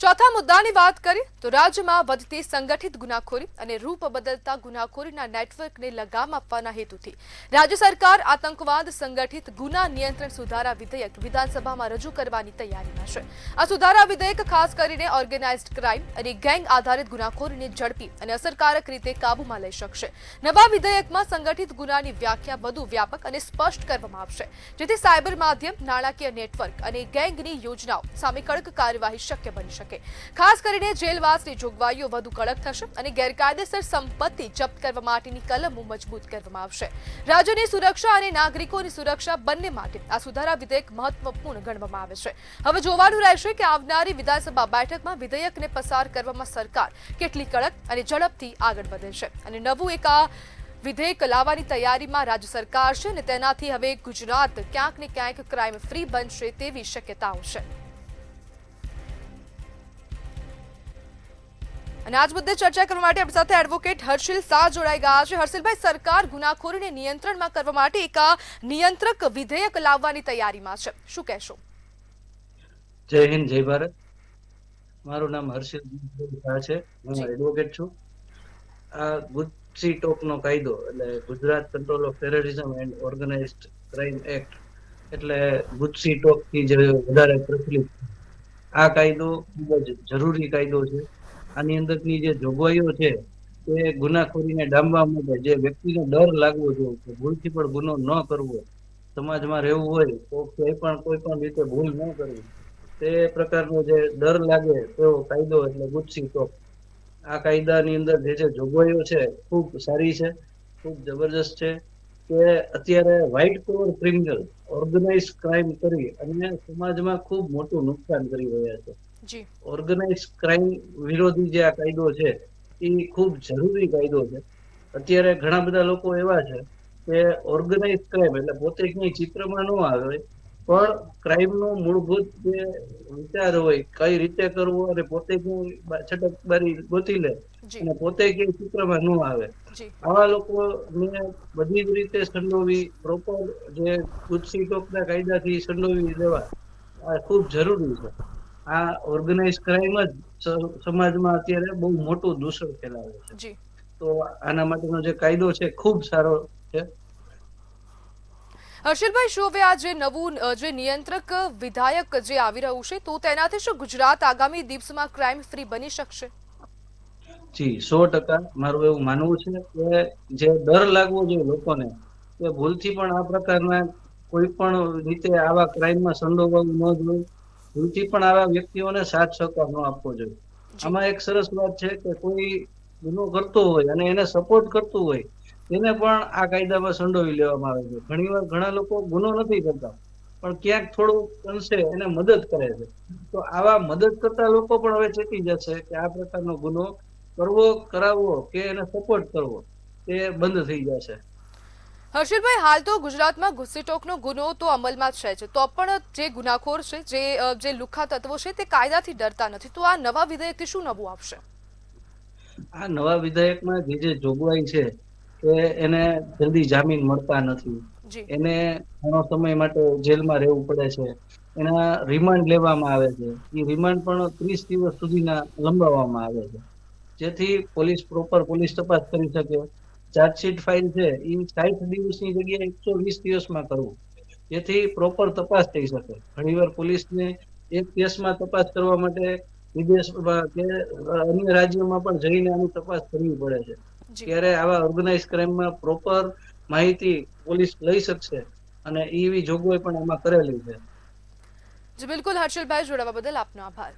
ચોથા મુદ્દાની વાત કરીએ તો રાજ્યમાં વધતી સંગઠિત ગુનાખોરી અને રૂપ બદલતા ગુનાખોરીના નેટવર્કને લગામ આપવાના હેતુથી રાજ્ય સરકાર આતંકવાદ સંગઠિત ગુના નિયંત્રણ સુધારા વિધેયક વિધાનસભામાં રજૂ કરવાની તૈયારીમાં છે। આ સુધારા વિધેયક ખાસ કરીને ઓર્ગેનાઇઝડ ક્રાઇમ અને ગેંગ આધારિત ગુનાખોરીને ઝડપી અને અસરકારક રીતે કાબૂમાં લઈ શકશે। નવા વિધેયકમાં સંગઠિત ગુનાની વ્યાખ્યા વધુ વ્યાપક અને સ્પષ્ટ કરવામાં આવશે, જેથી સાયબર માધ્યમ, નાણાકીય નેટવર્ક અને ગેંગની યોજનાઓ સામે કડક કાર્યવાહી શક્ય બની શકે। ખાસ કરીને જેલવાસની જોગવાઈઓ વધુ કડક થશે અને ગેરકાયદેસર સંપત્તિ જપ્ત કરવા માટેની કલમો મજબૂત કરવામાં આવશે। રાજ્યની સુરક્ષા અને નાગરિકોની સુરક્ષા બંને માટે આ સુધારા વિધેયક મહત્વપૂર્ણ ગણવામાં આવે છે। હવે જોવાનું રહેશે કે આવનારી વિધાનસભા બેઠકમાં વિધેયકને પસાર કરવામાં સરકાર કેટલી કડક અને ઝડપથી આગળ વધે છે અને નવું એક આ વિધેયક લાવવાની તૈયારીમાં રાજ્ય સરકાર છે અને તેનાથી હવે ગુજરાત ક્યાંક ને ક્યાંક ક્રાઇમ ફ્રી બનશે તેવી શક્યતાઓ છે। અને આજ મુદ્દે ચર્ચા કરવા માટે આપણી સાથે એડવોકેટ હર્ષિલ શાહ જોડાઈ ગયા છે। હર્ષિલભાઈ, સરકાર ગુનાખોરીને નિયંત્રણમાં કરવા માટે એક નિયંત્રક વિધેયક લાવવાની તૈયારીમાં છે, શું કહેશો? જય હિન્દ, જય ભારત। મારું નામ હર્ષિલ શાહ છે, હું એડવોકેટ છું। આ ગુજસી ટોકનો કાયદો એટલે Gujarat control of terrorism and organised crime act એટલે ગુજસી ટોક થી જે વધારે પ્રચલિત આ કાયદો ખૂબ જ જરૂરી કાયદો છે। આની અંદરની જે જોગવાઈઓ છે એ ગુનાખોરીને ડામવા માટે જે વ્યક્તિને ડર લાગવો જોઈએ કે ભૂલથી પણ ગુનો ન કરવો, સમાજમાં રહેવું હોય તો કોઈ પણ રીતે ભૂલ ન કરવી, તે પ્રકારનો જે ડર લાગે તેવો કાયદો એટલે ગુજસી ટોક। આ કાયદાની અંદર જે જોગવાઈઓ છે ખૂબ સારી છે, ખૂબ જબરજસ્ત છે કે અત્યારે white collar criminal organise crime કરી અને સમાજમાં ખૂબ મોટું નુકસાન કરી રહ્યા છે। ઓર્ગેનાઇઝ ક્રાઇમ વિરોધી જે આ કાયદો છે એ ખૂબ જરૂરી કાયદો છે। અત્યારે ઘણા બધા લોકો એવા છે કે ઓર્ગેનાઇઝ ક્રાઇમ એટલે પોતે ક્યાંય ચિત્રમાં ન આવે પણ ક્રાઇમ નો મૂળભૂત જે વિચાર હોય કઈ રીતે કરવો અને પોતે ક્યાંય છટકબારી ગોતી લે અને પોતે ક્યાંય ચિત્રમાં ન આવે, આવા લોકોને બધી જ રીતે સંડોવી પ્રોપર જે ગુજસી ટોકના કાયદાથી સંડોવી લેવા આ ખૂબ જરૂરી છે। આ ઓર્ગેનાઇઝ ક્રાઇમ જ સમાજમાં અત્યારે બહુ મોટું દૂષણ ફેલાવે છે, તો આના માટેનો જે કાયદો છે ખૂબ સારો છે। હર્ષિલભાઈ, શું હવે આ જે નવું જે નિયંત્રક વિધેયક જે આવી રહ્યું છે તો તેનાથી શું ગુજરાત આગામી દિવસમાં ક્રાઇમ ફ્રી બની શકશે? જી 100% મારું એવું માનવું છે કે જે ડર લાગવો જોઈએ લોકોને કે ભૂલથી પણ આ પ્રકારના કોઈ પણ રીતે આવા ક્રાઇમમાં સંડોવાવું ન જોઈએ, ભૂલથી પણ આવા વ્યક્તિઓને સાથ સહકાર ન આપવો જોઈએ। આમાં એક સરસ વાત છે કે કોઈ ગુનો કરતો હોય અને એને સપોર્ટ કરતું હોય એને પણ આ કાયદામાં સંડોવી લેવામાં આવે છે। ઘણીવાર ઘણા લોકો ગુનો નથી કરતા પણ ક્યાંક થોડું અંશે એને મદદ કરે છે, તો આવા મદદ કરતા લોકો પણ હવે ચેતી જશે કે આ પ્રકારનો ગુનો કરવો, કરાવવો કે એને સપોર્ટ કરવો તે બંધ થઈ જશે। હર્ષિલભાઈ, હાલ તો ગુજરાતમાં ગુજસી ટોકનો ગુનો તો અમલમાં છે જ, તો પણ જે ગુનાખોર છે, જે લુખ્ખા તત્વો છે તે કાયદાથી ડરતા નથી, તો આ નવા વિધેયકથી શું નવું આવશે? આ નવા વિધેયકમાં જે જોગવાઈ છે કે એને જલ્દી જામીન મળતા નથી, એને ઘણો સમય માટે જેલમાં રહેવું પડે છે, એના રિમાન્ડ લેવામાં આવે છે, એ રિમાન્ડ પણ 30 દિવસ સુધીના લંબાવવામાં આવે છે, જેથી પોલીસ પ્રોપર પોલીસ તપાસ કરી શકે। ચાર્જશીટ ફાઇલ છે એ 60 દિવસની જગ્યાએ 120 દિવસમાં કરવું, જેથી પ્રોપર તપાસ થઈ શકે। ઘણીવાર પોલીસને એક કેસમાં તપાસ કરવા માટે વિદેશમાં કે અન્ય રાજ્યોમાં પણ જઈને આની તપાસ કરવી પડે છે, ત્યારે આવા ઓર્ગેનાઇઝ ક્રાઇમમાં પ્રોપર માહિતી પોલીસ લઈ શકશે અને એવી જોગવાઈ પણ એમાં કરેલી છે। જી બિલકુલ હર્ષિલભાઈ, જોડાવા બદલ આપનો આભાર।